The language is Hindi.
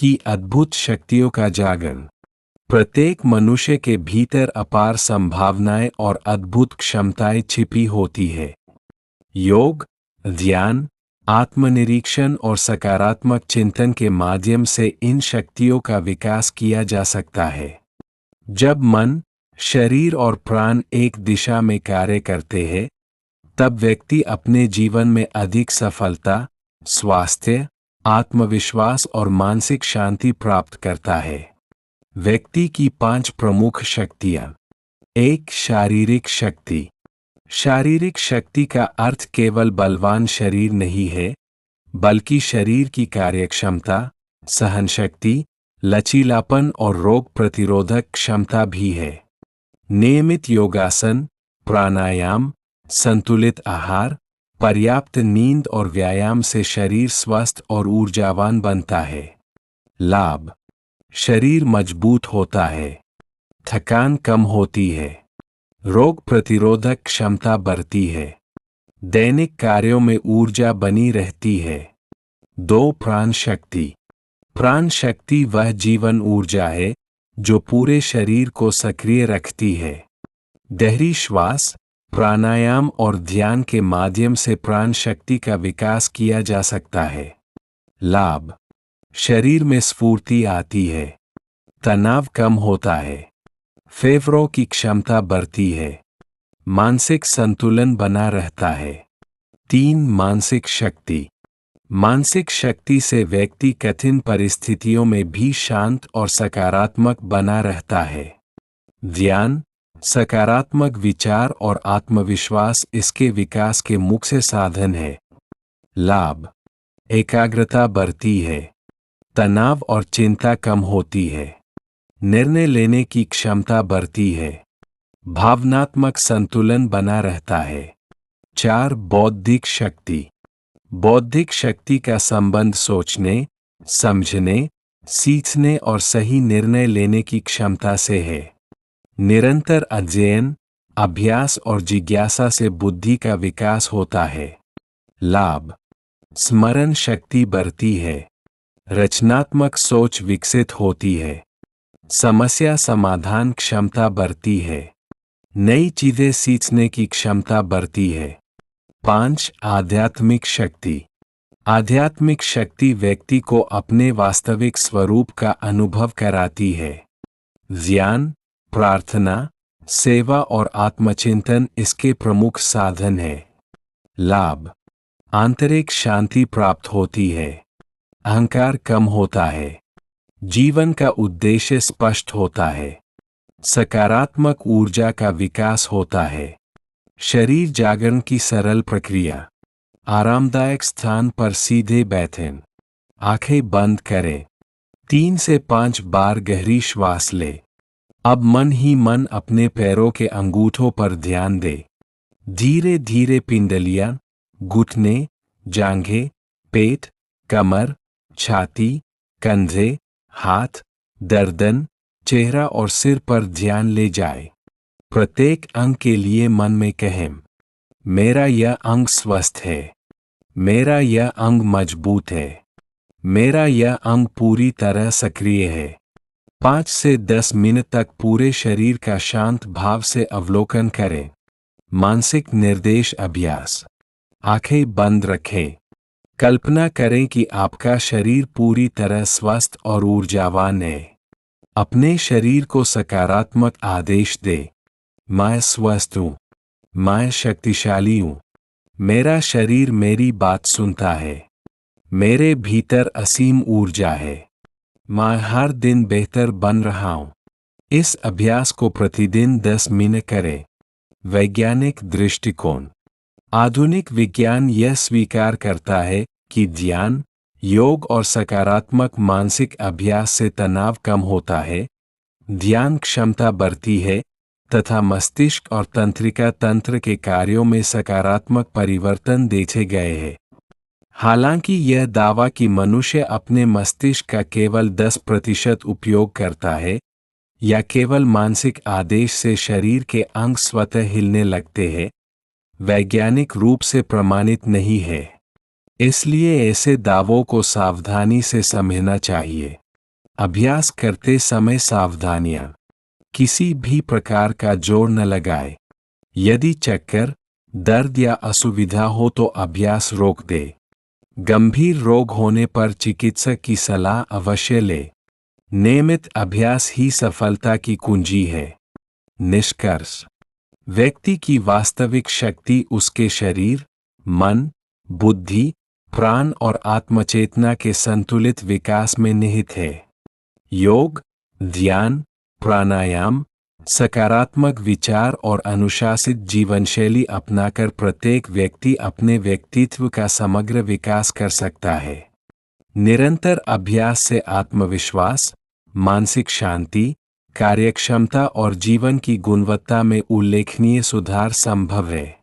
की अद्भुत शक्तियों का जागरण। प्रत्येक मनुष्य के भीतर अपार संभावनाएं और अद्भुत क्षमताएं छिपी होती है। योग, ध्यान, आत्मनिरीक्षण और सकारात्मक चिंतन के माध्यम से इन शक्तियों का विकास किया जा सकता है। जब मन, शरीर और प्राण एक दिशा में कार्य करते हैं, तब व्यक्ति अपने जीवन में अधिक सफलता, स्वास्थ्य, आत्मविश्वास और मानसिक शांति प्राप्त करता है। व्यक्ति की 5 प्रमुख शक्तियां। 1. शारीरिक शक्ति। शारीरिक शक्ति का अर्थ केवल बलवान शरीर नहीं है, बल्कि शरीर की कार्यक्षमता, सहनशक्ति, लचीलापन और रोग प्रतिरोधक क्षमता भी है। नियमित योगासन, प्राणायाम, संतुलित आहार, पर्याप्त नींद और व्यायाम से शरीर स्वस्थ और ऊर्जावान बनता है। लाभ: शरीर मजबूत होता है, थकान कम होती है, रोग प्रतिरोधक क्षमता बढ़ती है, दैनिक कार्यों में ऊर्जा बनी रहती है। 2. प्राण शक्ति। प्राण शक्ति वह जीवन ऊर्जा है जो पूरे शरीर को सक्रिय रखती है। गहरी श्वास, प्राणायाम और ध्यान के माध्यम से प्राण शक्ति का विकास किया जा सकता है। लाभ: शरीर में स्फूर्ति आती है, तनाव कम होता है, फेफड़ों की क्षमता बढ़ती है, मानसिक संतुलन बना रहता है। 3. मानसिक शक्ति। मानसिक शक्ति से व्यक्ति कठिन परिस्थितियों में भी शांत और सकारात्मक बना रहता है। ध्यान, सकारात्मक विचार और आत्मविश्वास इसके विकास के मुख्य साधन है। लाभ: एकाग्रता बढ़ती है, तनाव और चिंता कम होती है, निर्णय लेने की क्षमता बढ़ती है, भावनात्मक संतुलन बना रहता है। 4. बौद्धिक शक्ति। बौद्धिक शक्ति का संबंध सोचने, समझने, सीखने और सही निर्णय लेने की क्षमता से है। निरंतर अध्ययन, अभ्यास और जिज्ञासा से बुद्धि का विकास होता है। लाभ: स्मरण शक्ति बढ़ती है, रचनात्मक सोच विकसित होती है, समस्या समाधान क्षमता बढ़ती है, नई चीजें सीखने की क्षमता बढ़ती है। 5. आध्यात्मिक शक्ति। आध्यात्मिक शक्ति व्यक्ति को अपने वास्तविक स्वरूप का अनुभव कराती है। ध्यान, प्रार्थना, सेवा और आत्मचिंतन इसके प्रमुख साधन हैं। लाभ: आंतरिक शांति प्राप्त होती है, अहंकार कम होता है, जीवन का उद्देश्य स्पष्ट होता है, सकारात्मक ऊर्जा का विकास होता है। शरीर जागरण की सरल प्रक्रिया। आरामदायक स्थान पर सीधे बैठें, आंखें बंद करें, 3 से 5 बार गहरी श्वास लें। अब मन ही मन अपने पैरों के अंगूठों पर ध्यान दे। धीरे धीरे पिंडलियां, घुटने, जांघें, पेट, कमर, छाती, कंधे, हाथ, गर्दन, चेहरा और सिर पर ध्यान ले जाए। प्रत्येक अंग के लिए मन में कहें, मेरा यह अंग स्वस्थ है, मेरा यह अंग मजबूत है, मेरा यह अंग पूरी तरह सक्रिय है। 5 से 10 मिनट तक पूरे शरीर का शांत भाव से अवलोकन करें। मानसिक निर्देश अभ्यास। आंखें बंद रखें। कल्पना करें कि आपका शरीर पूरी तरह स्वस्थ और ऊर्जावान है। अपने शरीर को सकारात्मक आदेश दे, मैं स्वस्थ हूँ, मैं शक्तिशाली हूँ, मेरा शरीर मेरी बात सुनता है, मेरे भीतर असीम ऊर्जा है, मैं हर दिन बेहतर बन रहा हूँ। इस अभ्यास को प्रतिदिन 10 मिनट करें। वैज्ञानिक दृष्टिकोण। आधुनिक विज्ञान यह स्वीकार करता है कि ध्यान, योग और सकारात्मक मानसिक अभ्यास से तनाव कम होता है, ध्यान क्षमता बढ़ती है तथा मस्तिष्क और तंत्रिका तंत्र के कार्यों में सकारात्मक परिवर्तन देखे गए हैं। हालांकि यह दावा कि मनुष्य अपने मस्तिष्क का केवल 10% उपयोग करता है या केवल मानसिक आदेश से शरीर के अंग स्वतः हिलने लगते हैं, वैज्ञानिक रूप से प्रमाणित नहीं है। इसलिए ऐसे दावों को सावधानी से समझना चाहिए। अभ्यास करते समय सावधानियां। किसी भी प्रकार का जोर न लगाए। यदि चक्कर, दर्द या असुविधा हो तो अभ्यास रोक दे। गंभीर रोग होने पर चिकित्सक की सलाह अवश्य ले। नियमित अभ्यास ही सफलता की कुंजी है। निष्कर्ष: व्यक्ति की वास्तविक शक्ति उसके शरीर, मन, बुद्धि, प्राण और आत्मचेतना के संतुलित विकास में निहित है। योग, ध्यान, प्राणायाम, सकारात्मक विचार और अनुशासित जीवनशैली अपनाकर प्रत्येक व्यक्ति अपने व्यक्तित्व का समग्र विकास कर सकता है। निरंतर अभ्यास से आत्मविश्वास, मानसिक शांति, कार्यक्षमता और जीवन की गुणवत्ता में उल्लेखनीय सुधार संभव है।